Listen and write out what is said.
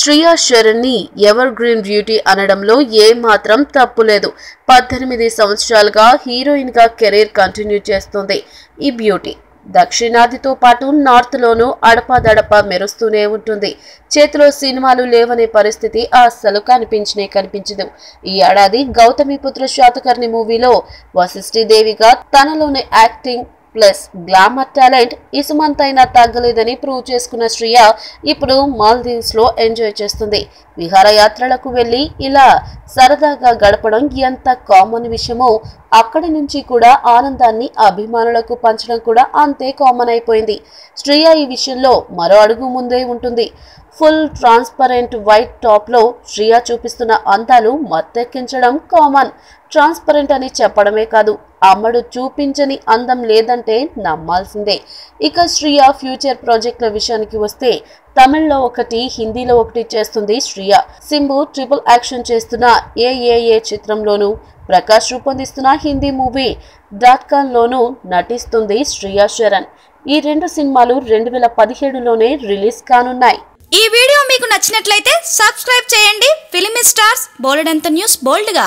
శ్రియా శరణ్ ని ever green beauty అనడంలో ఏమాత్రం తప్పులేదు. 18 సంవత్సరాలుగా హీరోయిన్ గా కెరీర్ కంటిన్యూ చేస్తుంది ఈ బ్యూటీ. దక్షిణాదితో పాటు నార్త్ లోనూ అడపాదడపా మెరుస్తూనే ఉంటుంది. చేతిలో సినిమాలు లేవనే పరిస్థితి అస్సలు కనిపించదు. ఈ ఏడాది గౌతమిపుత్ర శాతకర్ణి మూవీలో వశిష్ఠీదేవిగా తనలోని యాక్టింగ్ ప్లస్ గ్లామర్ టాలెంట్ ఇసుమంతైనా తగ్గలేదని ప్రూవ్ చేసుకున్న శ్రియా ఇప్పుడు మాల్దీవ్స్ లో ఎంజాయ్ చేస్తుంది. విహారయాత్రలకు వెళ్లి ఇలా సరదాగా గడపడం ఎంత కామన్ విషయమో అక్కడి నుంచి కూడా ఆనందాన్ని అభిమానులకు పంచడం కూడా అంతే కామన్ అయిపోయింది. శ్రియా ఈ విషయంలో మరో అడుగు ముందే ఉంటుంది. ఫుల్ ట్రాన్స్పరెంట్ వైట్ టాప్ లో శ్రియా చూపిస్తున్న అందాలు మత్తెక్కించడం కామన్. ట్రాన్స్పరెంట్ అని చెప్పడమే కాదు, అమ్మడు చూపించని అందం లేదంటే నమ్మాల్సిందే. ఇక శ్రియా ఫ్యూచర్ ప్రాజెక్టుల విషయానికి వస్తే తమిళ్లో ఒకటి, హిందీలో ఒకటి చేస్తుంది శ్రియా. సింబు ట్రిపుల్ యాక్షన్ చేస్తున్న ఏఏఏ చిత్రంలోనూ, ప్రకాష్ రూపొందిస్తున్న హిందీ మూవీ .com లోనూ నటిస్తుంది శ్రియా శరణ్. ఈ 2 సినిమాలు 2017లోనే రిలీజ్ కానున్నాయి. ఈ వీడియో మీకు నచ్చినట్లయితే సబ్స్క్రైబ్ చేయండి. ఫిలిమి స్టార్స్ బోల్డెంత న్యూస్ బోల్డ్ గా.